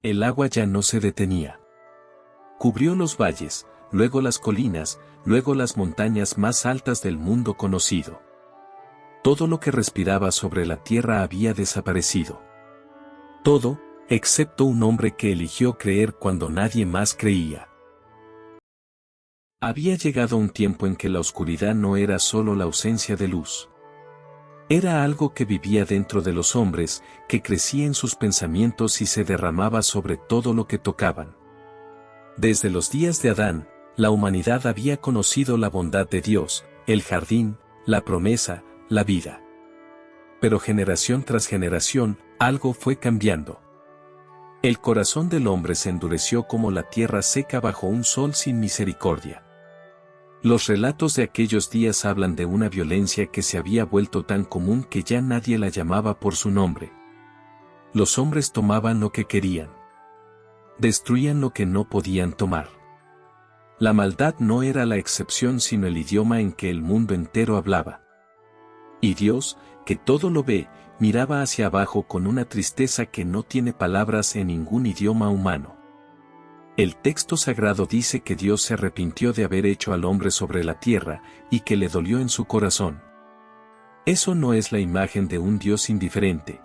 El agua ya no se detenía. Cubrió los valles, luego las colinas, luego las montañas más altas del mundo conocido. Todo lo que respiraba sobre la tierra había desaparecido. Todo, excepto un hombre que eligió creer cuando nadie más creía. Había llegado un tiempo en que la oscuridad no era solo la ausencia de luz. Era algo que vivía dentro de los hombres, que crecía en sus pensamientos y se derramaba sobre todo lo que tocaban. Desde los días de Adán, la humanidad había conocido la bondad de Dios, el jardín, la promesa, la vida. Pero generación tras generación, algo fue cambiando. El corazón del hombre se endureció como la tierra seca bajo un sol sin misericordia. Los relatos de aquellos días hablan de una violencia que se había vuelto tan común que ya nadie la llamaba por su nombre. Los hombres tomaban lo que querían. Destruían lo que no podían tomar. La maldad no era la excepción sino el idioma en que el mundo entero hablaba. Y Dios, que todo lo ve, miraba hacia abajo con una tristeza que no tiene palabras en ningún idioma humano. El texto sagrado dice que Dios se arrepintió de haber hecho al hombre sobre la tierra, y que le dolió en su corazón. Eso no es la imagen de un Dios indiferente.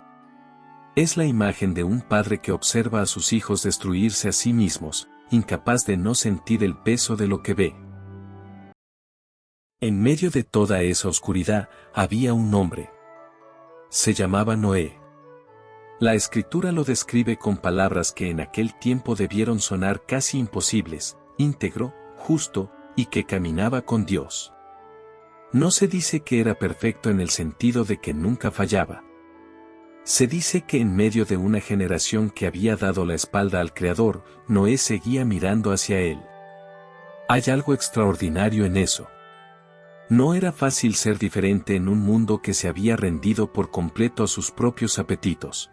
Es la imagen de un padre que observa a sus hijos destruirse a sí mismos, incapaz de no sentir el peso de lo que ve. En medio de toda esa oscuridad, había un hombre. Se llamaba Noé. La Escritura lo describe con palabras que en aquel tiempo debieron sonar casi imposibles: íntegro, justo, y que caminaba con Dios. No se dice que era perfecto en el sentido de que nunca fallaba. Se dice que en medio de una generación que había dado la espalda al Creador, Noé seguía mirando hacia él. Hay algo extraordinario en eso. No era fácil ser diferente en un mundo que se había rendido por completo a sus propios apetitos.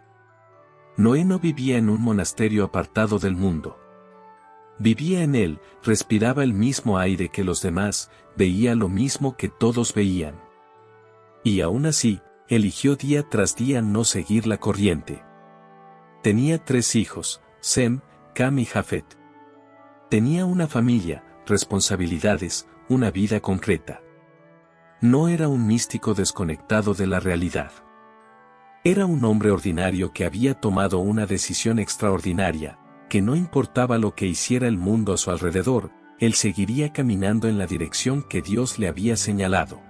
Noé no vivía en un monasterio apartado del mundo. Vivía en él, respiraba el mismo aire que los demás, veía lo mismo que todos veían. Y aún así, eligió día tras día no seguir la corriente. Tenía 3 hijos, Sem, Cam y Jafet. Tenía una familia, responsabilidades, una vida concreta. No era un místico desconectado de la realidad. Era un hombre ordinario que había tomado una decisión extraordinaria, que no importaba lo que hiciera el mundo a su alrededor, él seguiría caminando en la dirección que Dios le había señalado.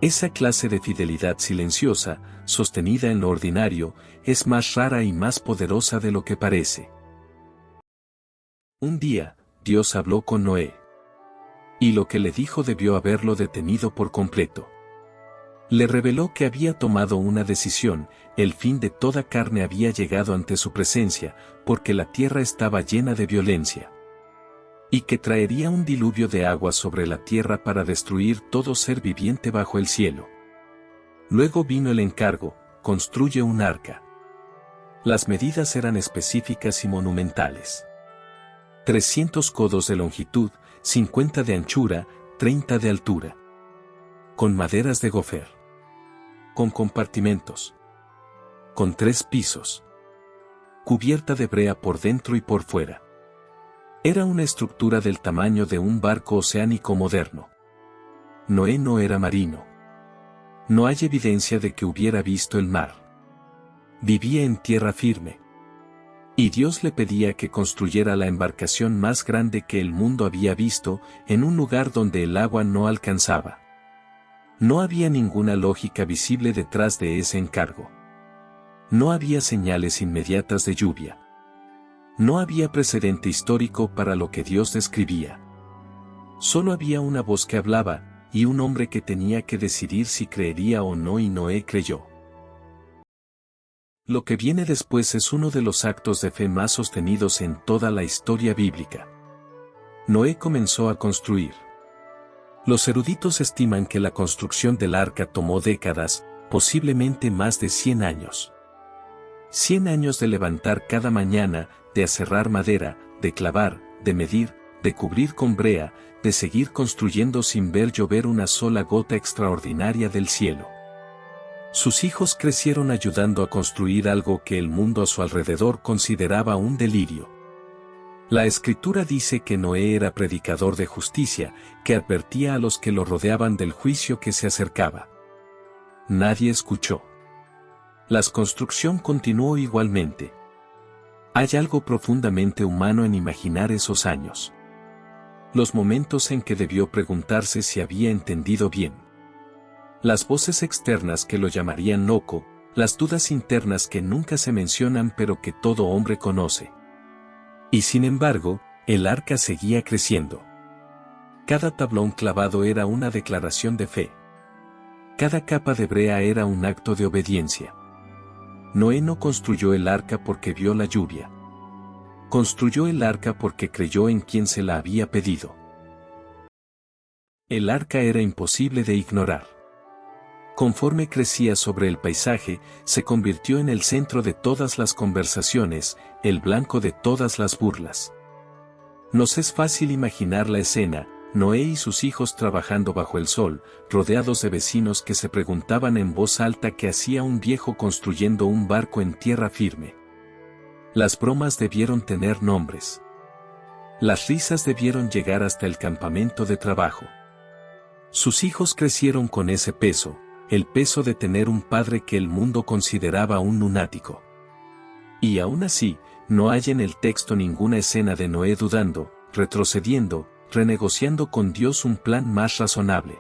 Esa clase de fidelidad silenciosa, sostenida en lo ordinario, es más rara y más poderosa de lo que parece. Un día, Dios habló con Noé. Y lo que le dijo debió haberlo detenido por completo. Le reveló que había tomado una decisión, el fin de toda carne había llegado ante su presencia, porque la tierra estaba llena de violencia. Y que traería un diluvio de agua sobre la tierra para destruir todo ser viviente bajo el cielo. Luego vino el encargo: construye un arca. Las medidas eran específicas y monumentales. 300 codos de longitud, 50 de anchura, 30 de altura. Con maderas de gofer. Con compartimentos. Con 3 pisos. Cubierta de brea por dentro y por fuera. Era una estructura del tamaño de un barco oceánico moderno. Noé no era marino. No hay evidencia de que hubiera visto el mar. Vivía en tierra firme. Y Dios le pedía que construyera la embarcación más grande que el mundo había visto, en un lugar donde el agua no alcanzaba. No había ninguna lógica visible detrás de ese encargo. No había señales inmediatas de lluvia. No había precedente histórico para lo que Dios describía. Solo había una voz que hablaba, y un hombre que tenía que decidir si creería o no, y Noé creyó. Lo que viene después es uno de los actos de fe más sostenidos en toda la historia bíblica. Noé comenzó a construir. Los eruditos estiman que la construcción del arca tomó décadas, posiblemente más de 100 años. 100 años de levantar cada mañana, de aserrar madera, de clavar, de medir, de cubrir con brea, de seguir construyendo sin ver llover una sola gota extraordinaria del cielo. Sus hijos crecieron ayudando a construir algo que el mundo a su alrededor consideraba un delirio. La Escritura dice que Noé era predicador de justicia, que advertía a los que lo rodeaban del juicio que se acercaba. Nadie escuchó. La construcción continuó igualmente. Hay algo profundamente humano en imaginar esos años. Los momentos en que debió preguntarse si había entendido bien. Las voces externas que lo llamarían loco, las dudas internas que nunca se mencionan pero que todo hombre conoce. Y sin embargo, el arca seguía creciendo. Cada tablón clavado era una declaración de fe. Cada capa de brea era un acto de obediencia. Noé no construyó el arca porque vio la lluvia. Construyó el arca porque creyó en quien se la había pedido. El arca era imposible de ignorar. Conforme crecía sobre el paisaje, se convirtió en el centro de todas las conversaciones, el blanco de todas las burlas. Nos es fácil imaginar la escena, Noé y sus hijos trabajando bajo el sol, rodeados de vecinos que se preguntaban en voz alta qué hacía un viejo construyendo un barco en tierra firme. Las bromas debieron tener nombres. Las risas debieron llegar hasta el campamento de trabajo. Sus hijos crecieron con ese peso, el peso de tener un padre que el mundo consideraba un lunático. Y aún así, no hay en el texto ninguna escena de Noé dudando, retrocediendo, renegociando con Dios un plan más razonable.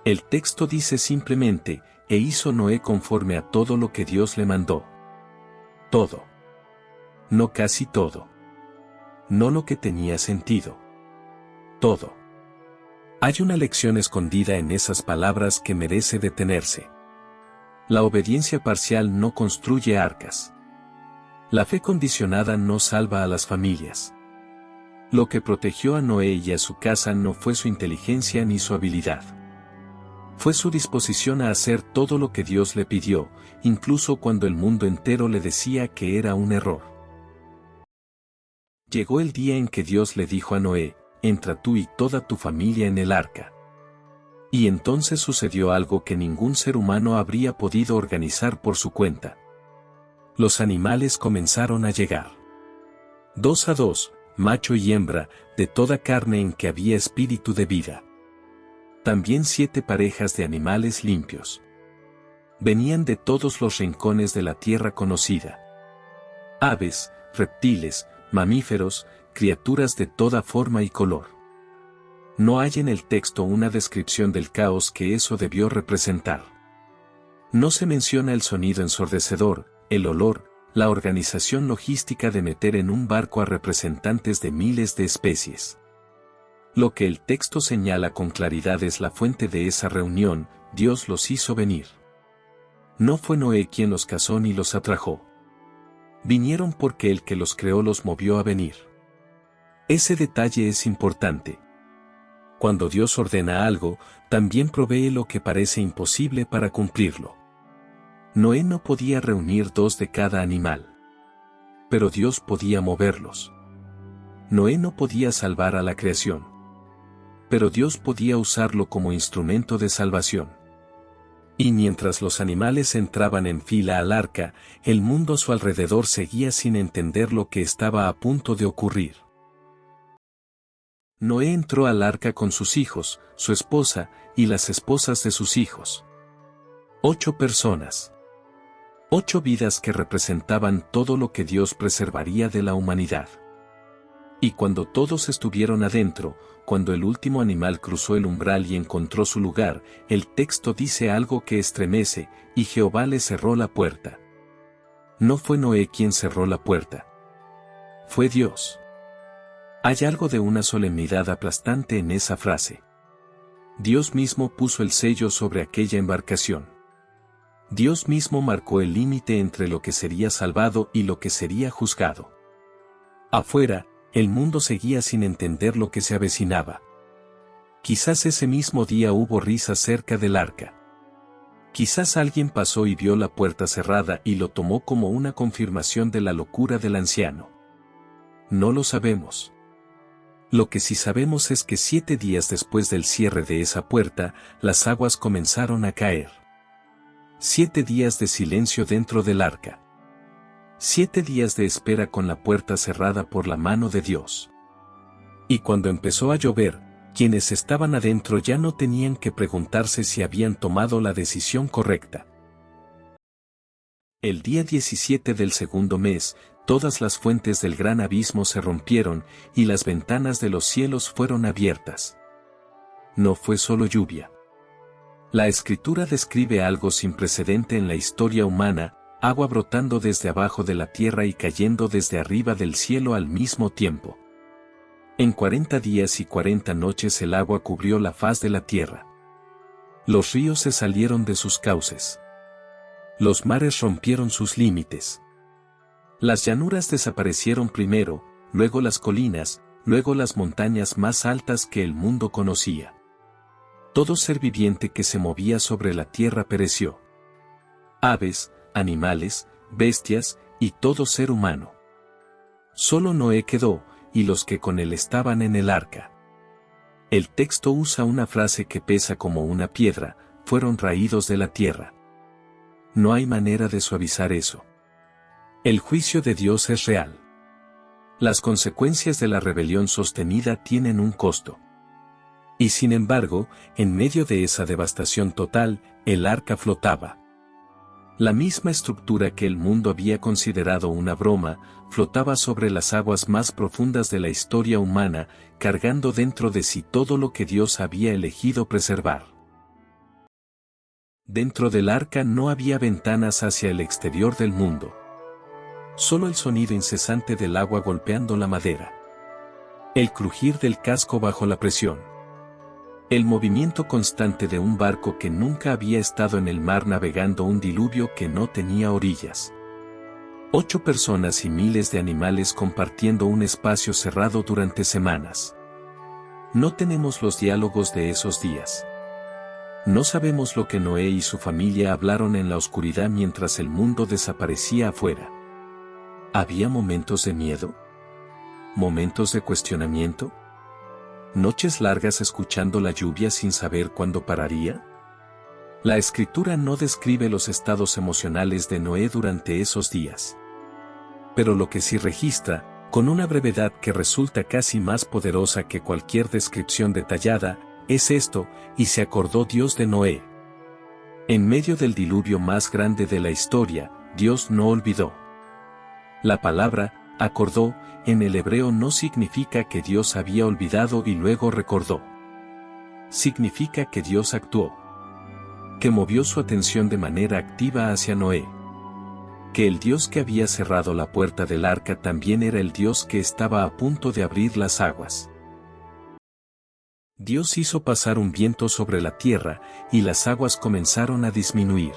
El texto dice simplemente, e hizo Noé conforme a todo lo que Dios le mandó. Todo. No casi todo. No lo que tenía sentido. Todo. Hay una lección escondida en esas palabras que merece detenerse. La obediencia parcial no construye arcas. La fe condicionada no salva a las familias. Lo que protegió a Noé y a su casa no fue su inteligencia ni su habilidad. Fue su disposición a hacer todo lo que Dios le pidió, incluso cuando el mundo entero le decía que era un error. Llegó el día en que Dios le dijo a Noé, entra tú y toda tu familia en el arca. Y entonces sucedió algo que ningún ser humano habría podido organizar por su cuenta. Los animales comenzaron a llegar. 2 a 2, macho y hembra, de toda carne en que había espíritu de vida. También 7 parejas de animales limpios. Venían de todos los rincones de la tierra conocida. Aves, reptiles, mamíferos, criaturas de toda forma y color. No hay en el texto una descripción del caos que eso debió representar. No se menciona el sonido ensordecedor, el olor, la organización logística de meter en un barco a representantes de miles de especies. Lo que el texto señala con claridad es la fuente de esa reunión, Dios los hizo venir. No fue Noé quien los cazó ni los atrajo. Vinieron porque el que los creó los movió a venir. Ese detalle es importante. Cuando Dios ordena algo, también provee lo que parece imposible para cumplirlo. Noé no podía reunir 2 de cada animal. Pero Dios podía moverlos. Noé no podía salvar a la creación. Pero Dios podía usarlo como instrumento de salvación. Y mientras los animales entraban en fila al arca, el mundo a su alrededor seguía sin entender lo que estaba a punto de ocurrir. Noé entró al arca con sus hijos, su esposa, y las esposas de sus hijos. 8 personas. 8 vidas que representaban todo lo que Dios preservaría de la humanidad. Y cuando todos estuvieron adentro, cuando el último animal cruzó el umbral y encontró su lugar, el texto dice algo que estremece, y Jehová le cerró la puerta. No fue Noé quien cerró la puerta. Fue Dios. Hay algo de una solemnidad aplastante en esa frase. Dios mismo puso el sello sobre aquella embarcación. Dios mismo marcó el límite entre lo que sería salvado y lo que sería juzgado. Afuera, el mundo seguía sin entender lo que se avecinaba. Quizás ese mismo día hubo risas cerca del arca. Quizás alguien pasó y vio la puerta cerrada y lo tomó como una confirmación de la locura del anciano. No lo sabemos. Lo que sí sabemos es que 7 días después del cierre de esa puerta, las aguas comenzaron a caer. 7 días de silencio dentro del arca. 7 días de espera con la puerta cerrada por la mano de Dios. Y cuando empezó a llover, quienes estaban adentro ya no tenían que preguntarse si habían tomado la decisión correcta. El día 17 del segundo mes, todas las fuentes del gran abismo se rompieron y las ventanas de los cielos fueron abiertas. No fue solo lluvia. La Escritura describe algo sin precedente en la historia humana, agua brotando desde abajo de la tierra y cayendo desde arriba del cielo al mismo tiempo. En 40 días y 40 noches el agua cubrió la faz de la tierra. Los ríos se salieron de sus cauces. Los mares rompieron sus límites. Las llanuras desaparecieron primero, luego las colinas, luego las montañas más altas que el mundo conocía. Todo ser viviente que se movía sobre la tierra pereció. Aves, animales, bestias y todo ser humano. Solo Noé quedó, y los que con él estaban en el arca. El texto usa una frase que pesa como una piedra: fueron raídos de la tierra. No hay manera de suavizar eso. El juicio de Dios es real. Las consecuencias de la rebelión sostenida tienen un costo. Y sin embargo, en medio de esa devastación total, el arca flotaba. La misma estructura que el mundo había considerado una broma, flotaba sobre las aguas más profundas de la historia humana, cargando dentro de sí todo lo que Dios había elegido preservar. Dentro del arca no había ventanas hacia el exterior del mundo. Solo el sonido incesante del agua golpeando la madera. El crujir del casco bajo la presión. El movimiento constante de un barco que nunca había estado en el mar navegando un diluvio que no tenía orillas. 8 personas y miles de animales compartiendo un espacio cerrado durante semanas. No tenemos los diálogos de esos días. No sabemos lo que Noé y su familia hablaron en la oscuridad mientras el mundo desaparecía afuera. ¿Había momentos de miedo? ¿Momentos de cuestionamiento? ¿Noches largas escuchando la lluvia sin saber cuándo pararía? La Escritura no describe los estados emocionales de Noé durante esos días. Pero lo que sí registra, con una brevedad que resulta casi más poderosa que cualquier descripción detallada, es esto: y se acordó Dios de Noé. En medio del diluvio más grande de la historia, Dios no olvidó. La palabra acordó en el hebreo no significa que Dios había olvidado y luego recordó. Significa que Dios actuó. Que movió su atención de manera activa hacia Noé. Que el Dios que había cerrado la puerta del arca también era el Dios que estaba a punto de abrir las aguas. Dios hizo pasar un viento sobre la tierra, y las aguas comenzaron a disminuir.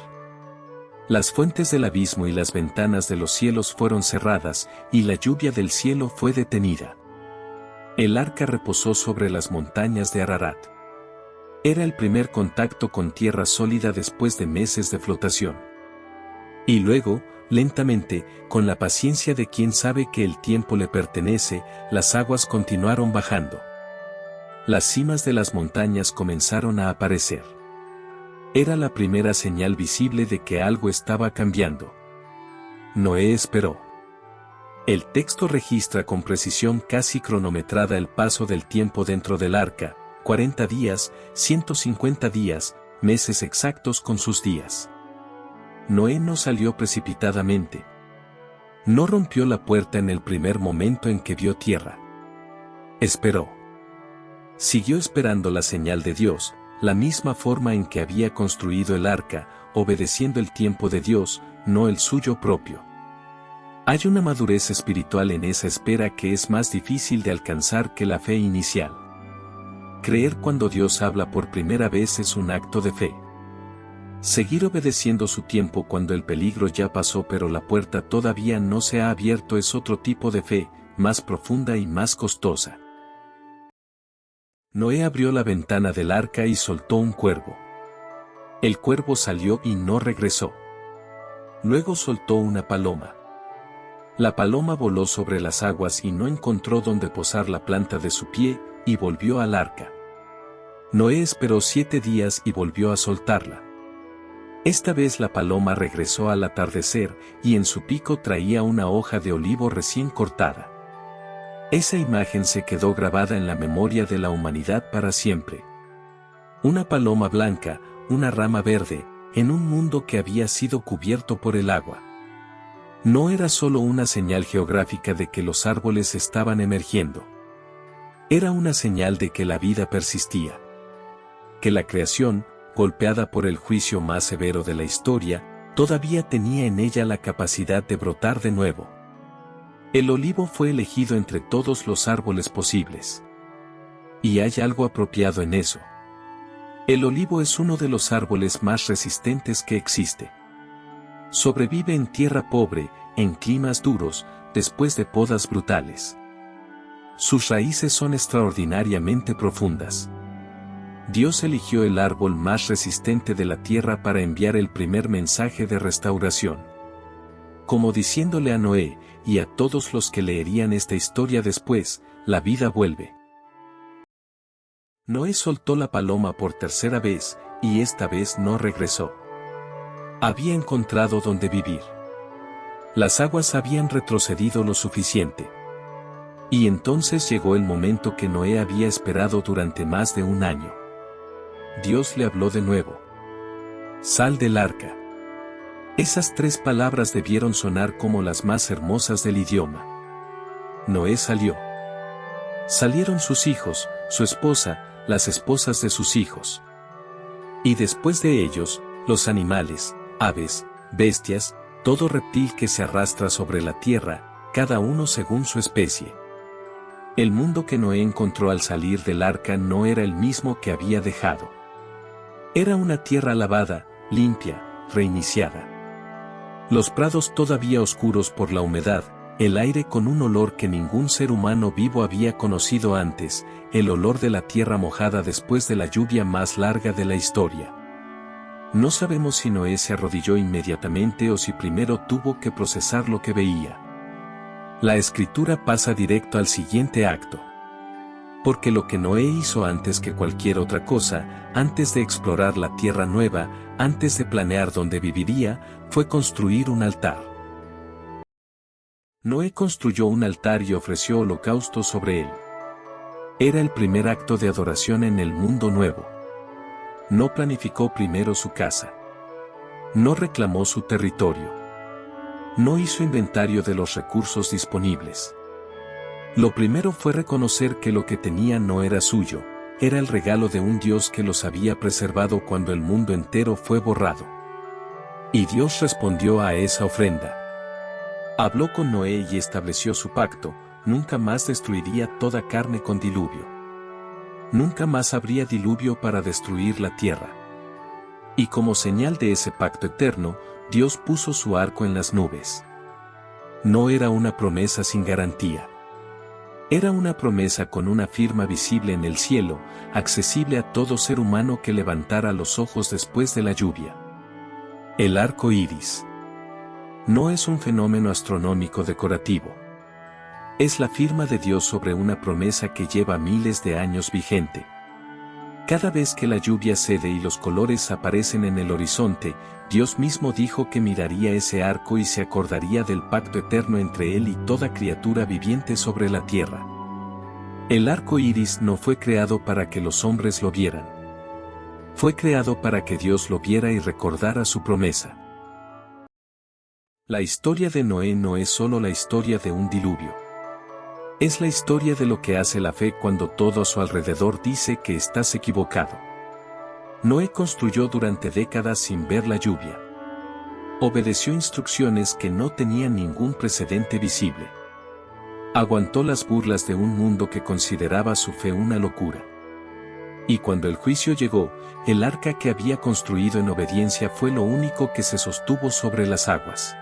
Las fuentes del abismo y las ventanas de los cielos fueron cerradas, y la lluvia del cielo fue detenida. El arca reposó sobre las montañas de Ararat. Era el primer contacto con tierra sólida después de meses de flotación. Y luego, lentamente, con la paciencia de quien sabe que el tiempo le pertenece, las aguas continuaron bajando. Las cimas de las montañas comenzaron a aparecer. Era la primera señal visible de que algo estaba cambiando. Noé esperó. El texto registra con precisión casi cronometrada el paso del tiempo dentro del arca: 40 días, 150 días, meses exactos con sus días. Noé no salió precipitadamente. No rompió la puerta en el primer momento en que vio tierra. Esperó. Siguió esperando la señal de Dios, la misma forma en que había construido el arca, obedeciendo el tiempo de Dios, no el suyo propio. Hay una madurez espiritual en esa espera que es más difícil de alcanzar que la fe inicial. Creer cuando Dios habla por primera vez es un acto de fe. Seguir obedeciendo su tiempo cuando el peligro ya pasó pero la puerta todavía no se ha abierto es otro tipo de fe, más profunda y más costosa. Noé abrió la ventana del arca y soltó un cuervo. El cuervo salió y no regresó. Luego soltó una paloma. La paloma voló sobre las aguas y no encontró dónde posar la planta de su pie, y volvió al arca. Noé esperó 7 días y volvió a soltarla. Esta vez la paloma regresó al atardecer y en su pico traía una hoja de olivo recién cortada. Esa imagen se quedó grabada en la memoria de la humanidad para siempre. Una paloma blanca, una rama verde, en un mundo que había sido cubierto por el agua. No era solo una señal geográfica de que los árboles estaban emergiendo. Era una señal de que la vida persistía. Que la creación, golpeada por el juicio más severo de la historia, todavía tenía en ella la capacidad de brotar de nuevo. El olivo fue elegido entre todos los árboles posibles. Y hay algo apropiado en eso. El olivo es uno de los árboles más resistentes que existe. Sobrevive en tierra pobre, en climas duros, después de podas brutales. Sus raíces son extraordinariamente profundas. Dios eligió el árbol más resistente de la tierra para enviar el primer mensaje de restauración. Como diciéndole a Noé, y a todos los que leerían esta historia después, la vida vuelve. Noé soltó la paloma por tercera vez, y esta vez no regresó. Había encontrado donde vivir. Las aguas habían retrocedido lo suficiente. Y entonces llegó el momento que Noé había esperado durante más de un año. Dios le habló de nuevo. Sal del arca. Esas 3 palabras debieron sonar como las más hermosas del idioma. Noé salió. Salieron sus hijos, su esposa, las esposas de sus hijos. Y después de ellos, los animales, aves, bestias, todo reptil que se arrastra sobre la tierra, cada uno según su especie. El mundo que Noé encontró al salir del arca no era el mismo que había dejado. Era una tierra lavada, limpia, reiniciada. Los prados todavía oscuros por la humedad, el aire con un olor que ningún ser humano vivo había conocido antes, el olor de la tierra mojada después de la lluvia más larga de la historia. No sabemos si Noé se arrodilló inmediatamente o si primero tuvo que procesar lo que veía. La escritura pasa directo al siguiente acto. Porque lo que Noé hizo antes que cualquier otra cosa, antes de explorar la tierra nueva, antes de planear dónde viviría, fue construir un altar. Noé construyó un altar y ofreció holocausto sobre él. Era el primer acto de adoración en el mundo nuevo. No planificó primero su casa. No reclamó su territorio. No hizo inventario de los recursos disponibles. Lo primero fue reconocer que lo que tenía no era suyo, era el regalo de un Dios que los había preservado cuando el mundo entero fue borrado. Y Dios respondió a esa ofrenda. Habló con Noé y estableció su pacto, nunca más destruiría toda carne con diluvio. Nunca más habría diluvio para destruir la tierra. Y como señal de ese pacto eterno, Dios puso su arco en las nubes. No era una promesa sin garantía. Era una promesa con una firma visible en el cielo, accesible a todo ser humano que levantara los ojos después de la lluvia. El arco iris. No es un fenómeno astronómico decorativo. Es la firma de Dios sobre una promesa que lleva miles de años vigente. Cada vez que la lluvia cede y los colores aparecen en el horizonte, Dios mismo dijo que miraría ese arco y se acordaría del pacto eterno entre él y toda criatura viviente sobre la tierra. El arco iris no fue creado para que los hombres lo vieran. Fue creado para que Dios lo viera y recordara su promesa. La historia de Noé no es solo la historia de un diluvio. Es la historia de lo que hace la fe cuando todo a su alrededor dice que estás equivocado. Noé construyó durante décadas sin ver la lluvia. Obedeció instrucciones que no tenían ningún precedente visible. Aguantó las burlas de un mundo que consideraba su fe una locura. Y cuando el juicio llegó, el arca que había construido en obediencia fue lo único que se sostuvo sobre las aguas.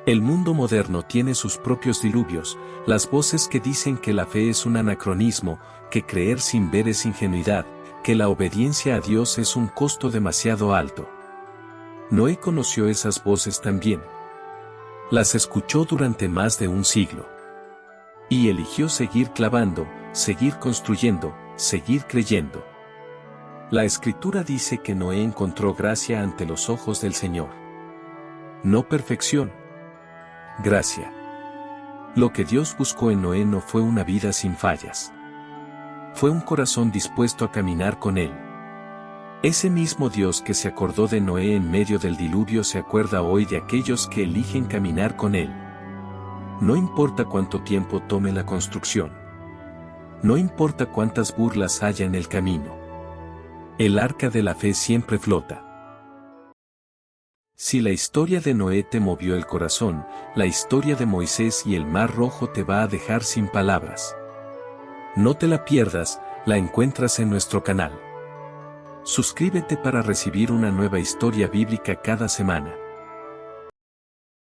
El mundo moderno tiene sus propios diluvios, las voces que dicen que la fe es un anacronismo, que creer sin ver es ingenuidad, que la obediencia a Dios es un costo demasiado alto. Noé conoció esas voces también. Las escuchó durante más de un siglo. Y eligió seguir clavando, seguir construyendo, seguir creyendo. La Escritura dice que Noé encontró gracia ante los ojos del Señor. No perfección. Gracia. Lo que Dios buscó en Noé no fue una vida sin fallas. Fue un corazón dispuesto a caminar con Él. Ese mismo Dios que se acordó de Noé en medio del diluvio se acuerda hoy de aquellos que eligen caminar con Él. No importa cuánto tiempo tome la construcción. No importa cuántas burlas haya en el camino. El arca de la fe siempre flota. Si la historia de Noé te movió el corazón, la historia de Moisés y el Mar Rojo te va a dejar sin palabras. No te la pierdas, la encuentras en nuestro canal. Suscríbete para recibir una nueva historia bíblica cada semana.